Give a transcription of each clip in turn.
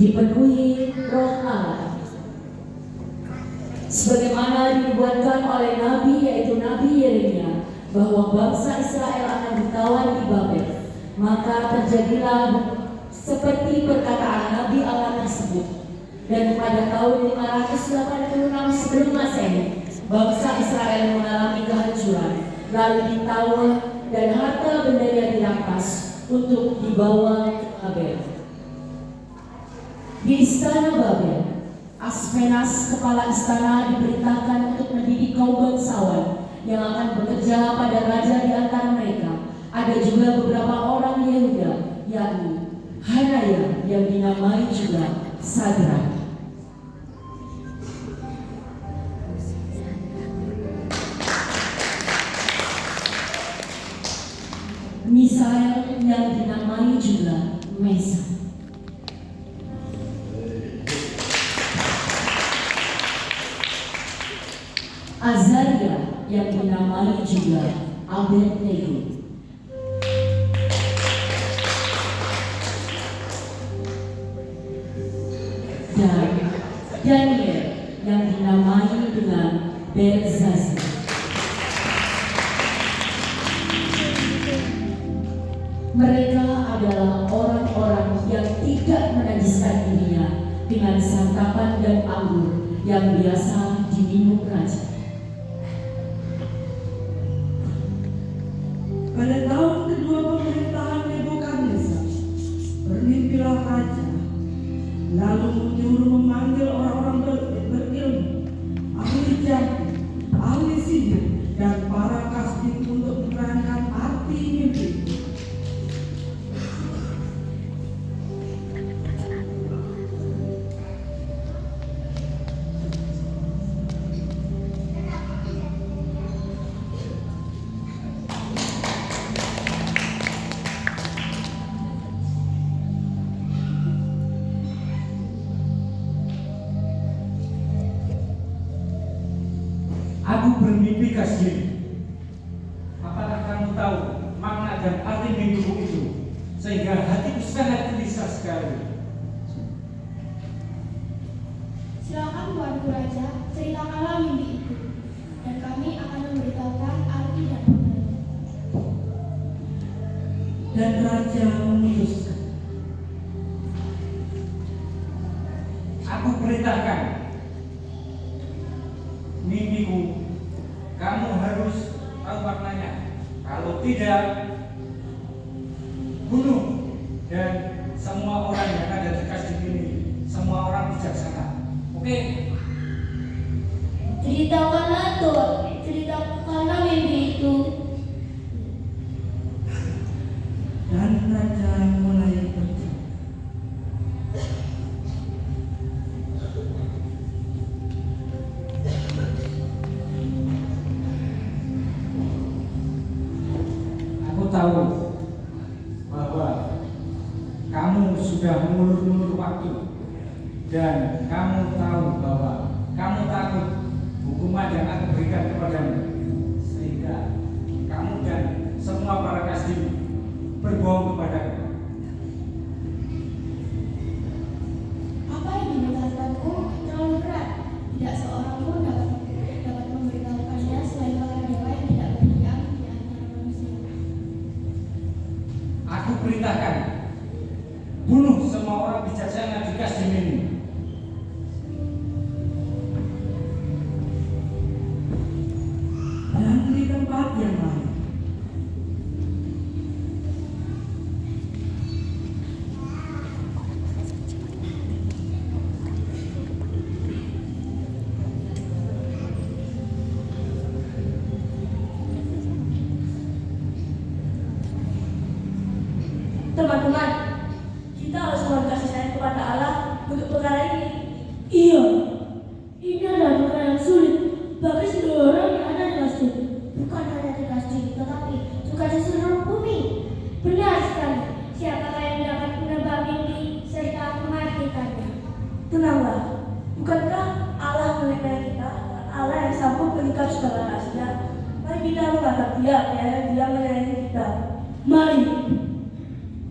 dipenuhi Roh Allah. Sebagaimana dinubuatkan oleh Nabi, yaitu Nabi Yeremia, bahwa bangsa Israel akan ditawan di Babel, maka terjadilah seperti perkataan Nabi Allah tersebut. Dan pada tahun 586 sebelum Masehi, bangsa Israel mengalami kehancuran, lalu ditawan dan harta bendanya dirampas untuk dibawa ke Babel. Di istana Babel, Aspenas, kepala istana, diperintahkan untuk mendidik kaum bangsawan yang akan bekerja pada raja di antara mereka. Ada juga beberapa orang Yehuda, yakni Hanaya yang dinamai juga Sadrak. Misael yang dinamai juga Mesa. Azaria yang dinamai juga Abednego. Dan Daniel yang dinamai dengan Belzazar. Mereka adalah orang-orang yang tidak menajiskan dirinya dengan santapan dan anggur yang biasa diminum raja. Pada tahun kedua pemerintahan Nebukadnezar, bermimpilah raja, lalu menyuruh memanggil orang-orang berilmu, ahli jantung, ahli sihir, dan para kasbin untuk menerangkan arti mimpi. Aku bermimpi kasih. Apakah kamu tahu makna dan arti mimpimu itu? Sehingga hatiku sangat gelisah sekali. Silakan Tuanku Raja, ceritakanlah mimpi itu, dan kami akan memberitahukan arti dan maknanya. Dan raja memutuskan. Aku perintahkan mimpiku, kamu harus tahu maknanya. Kalau tidak, bunuh dan semua orang yang ada di kasih ini, semua orang bijaksana. Oke? Ceritakanlah Tuan, ceritakanlah mimpi itu. Dan raja mulai berbicara. Aku tahu bahwa kamu sudah mengulur-ulur waktu, dan kamu tahu bahwa kamu takut hukuman yang aku berikan kepadamu, sehingga kamu dan semua para kasdim berbohong kepadaku. Apa yang dimintakanku terlalu berat. Tidak seorang pun dapat memberitahukannya selain para dewa yang tidak berdiam di antara manusia. Aku perintahkan, bunuh semua orang bijaksana di kasdim ini. Dan di tempat yang lain, Teman-teman, kita harus mohon kasih sayang kepada Allah untuk perkara ini. Iya, ini adalah perkara yang sulit bagi seluruh orang yang ada di masjid. Bukan hanya di masjid, tetapi juga di seluruh bumi. Benar sekali. Siapakah yang dapat menebak mimpi serta mengartikannya? Tenanglah, bukankah Allah mengenai kita, Allah yang sanggup mengikat segala rahasia? Mari kita menghadap Dia, Dia menyayangi kita. Mari.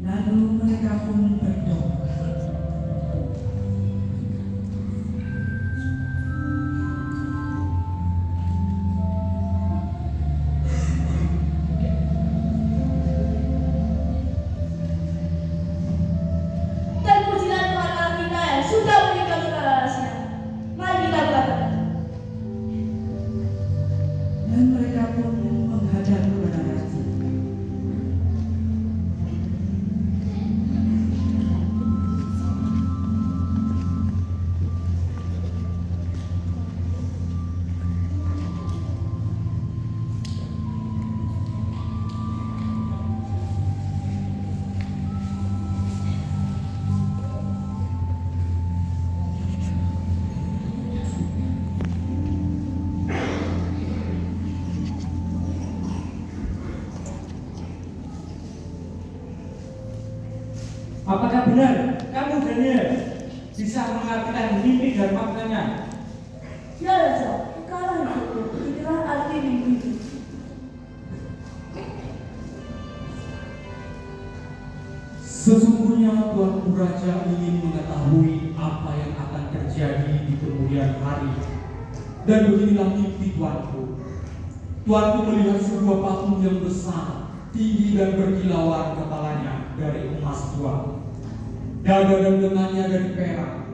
lalu mereka pun berdoa. Apakah benar kamu Daniel bisa mengartikan mimpi dan maknanya? Ya Raja, sekarang itu inilah arti mimpi. Sesungguhnya Tuanku Raja ingin mengetahui apa yang akan terjadi di kemudian hari. Dan beginilah mimpi Tuanku. Tuanku melihat sebuah patung yang besar, tinggi dan berkilauan kepalanya dari emas tua. Dada dan lengannya dari perak,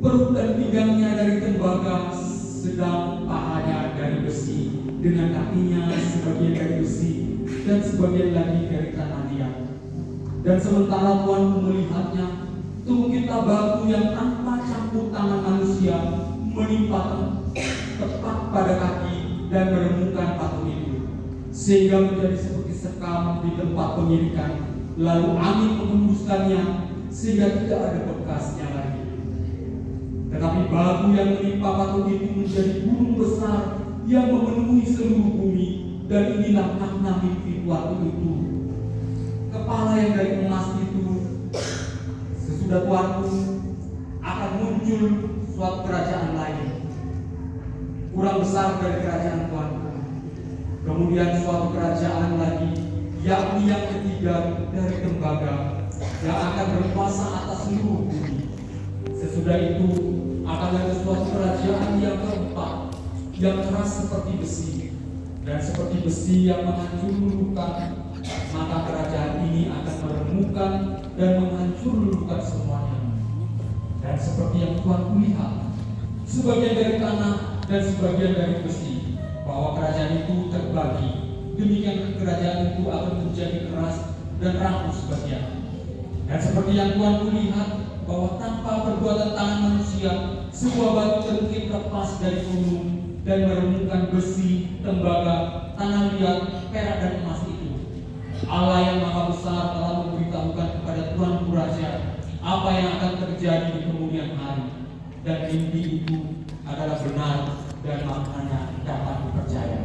perut dan pinggangnya dari tembaga, sedang pahanya dari besi, dengan kakinya sebagian dari besi dan sebagian lagi dari tanah liat. Dan sementara Tuanku melihatnya, tumukita batu yang tanpa campur tangan manusia menimpa tepat pada kaki dan meremukkan patung itu, sehingga menjadi seperti sekam di tempat pengirikan. Lalu angin menghembuskannya sehingga tidak ada bekasnya lagi. Tetapi batu yang menimpa patung itu menjadi gunung besar yang memenuhi seluruh bumi. Dan inilah makna mimpi Tuanku itu. Kepala yang dari emas itu, sesudah Tuanku akan muncul suatu kerajaan lain, kurang besar dari kerajaan Tuanku. Kemudian suatu kerajaan lagi, yakni yang ketiga dari tembaga, yang akan berkuasa atas seluruh bumi. Sesudah itu akan ada suatu kerajaan yang keempat, yang keras seperti besi, dan seperti besi yang menghancurkan. Maka kerajaan ini akan meremukkan dan menghancurkan semuanya. Dan seperti yang Tuanku lihat, sebagian dari tanah dan sebagian dari besi, bahwa kerajaan itu terbagi. Demikian kerajaan itu akan menjadi keras dan rapuh sebagian. Dan seperti yang Tuanku lihat, bahwa tanpa perbuatan tangan manusia, sebuah batu terukir lepas dari gunung dan meremukkan besi, tembaga, tanah liat, perak dan emas itu. Allah yang Maha Besar telah memberitahukan kepada Tuanku Raja apa yang akan terjadi di kemudian hari, dan mimpi itu adalah benar dan maknanya dapat dipercaya.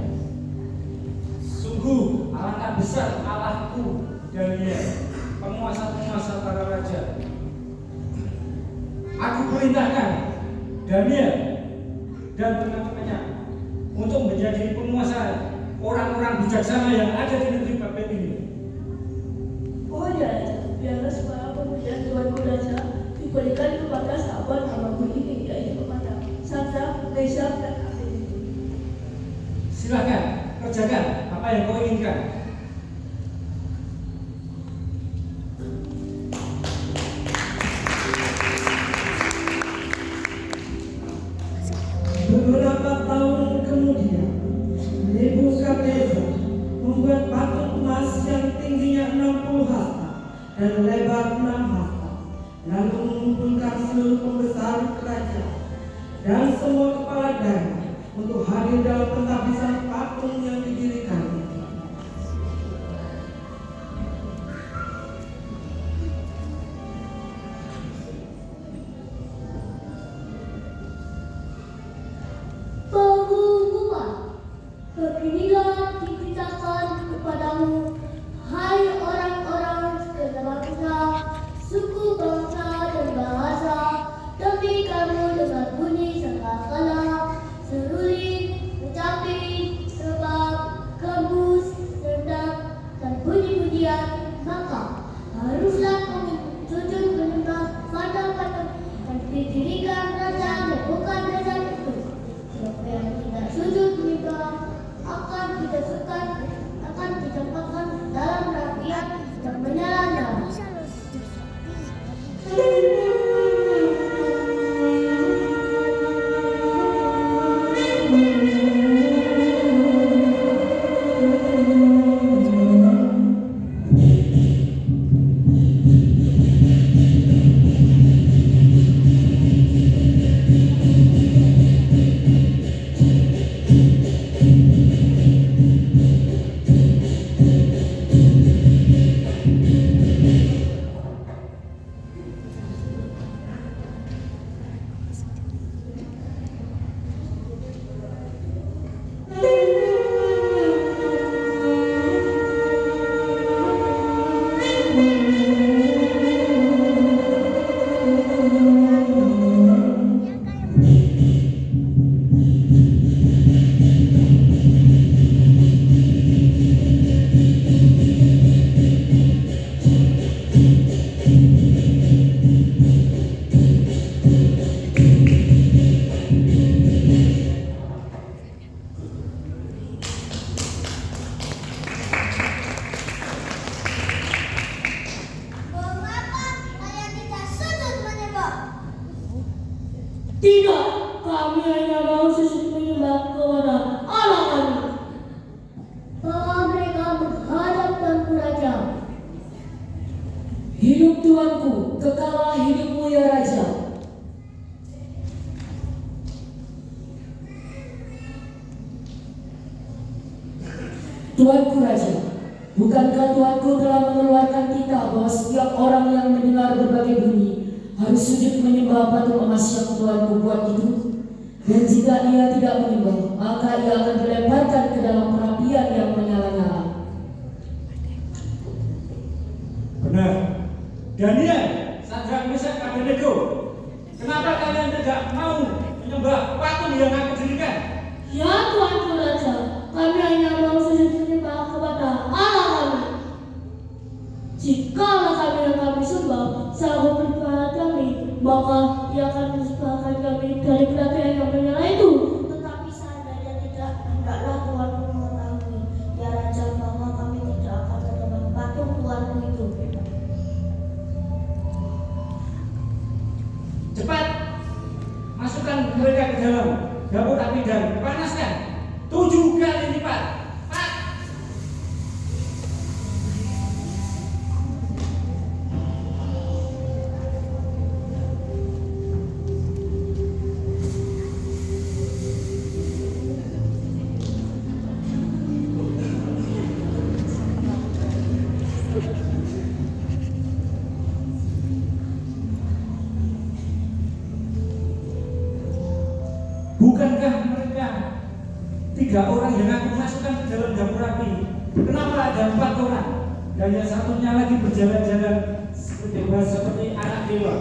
Sungguh alangkah besar Allahku Daniel, penguasa-penguasa para raja. Aku perintahkan Daniel dan teman-temannya untuk menjadi penguasa orang-orang bijaksana yang ada di negeri Babel ini. Oh ya Raja, biarlah semua pemberian Tuanku Raja diberikan kepada sahabat hamaku ini, yaitu kepada Sadrak, Meshak, dan Abednego. Silakan kerjakan apa yang kau inginkan. Beberapa tahun kemudian, Nebukadnezar membuat patung emas yang tingginya 60 hasta dan lebar 6 hasta, lalu mengumpulkan seluruh pembesar kerajaan dan semua kepala daerah untuk hadir dalam penghabisan patung yang didirikan. Pengumuman. Beginilah diberitakan kepadamu, hai orang-orang segala bangsa, suku, bangsa, dan bahasa, demi kamu dengan bunyi sangkakala, seruling, kecapi, sebab, gembus, sendang, dan bunyi-bunyian, maka haruslah kamu sujud menyembah patung-patung yang didirikan Raja Nebukadnezar itu. Siapa yang tidak sujud menyembah akan ditempatkan dalam rapian yang menyala-nyala. Tidak, kami hanya mau sujud menyembah kepada Allah kami. Bawa mereka menghadap Tuanku Raja. Hidup tuanku, kekallah hidupmu ya Raja. Tuanku Raja, bukankah Tuanku telah mengeluarkan titah bahwa setiap orang yang mendengar berbagai bunyi harus sujud menyembah patung emas yang Tuanku buat itu? Dan jika ia tidak menyembah, maka ia akan dilemparkan ke dalam perapian yang menyala-nyala. Benar. Daniel, Sadrak, Mesak, Abednego, kenapa kalian tidak mau menyembah patung yang aku dirikan? Ya Tuanku Raja, kami hanya mau sujud menyembah kepada Allah kami. Jika kami yang kami sembah selalu beribadat kami, maka ia akan menyembahkan kami dari perapian yang menyala itu. Tetapi seandainya tidak, hendaklah Tuanku mengetahui, ya Raja, bahwa kami tidak akan menyembah patung Tuanku itu. Cepat, masukkan mereka ke dalam dapur api dan panaskan 7 kali lipat. Cepat. Bukankah mereka 3 orang yang aku masukkan ke dalam dapur api? Kenapa ada 4 orang? Dan yang satunya lagi berjalan-jalan seperti anak dewa?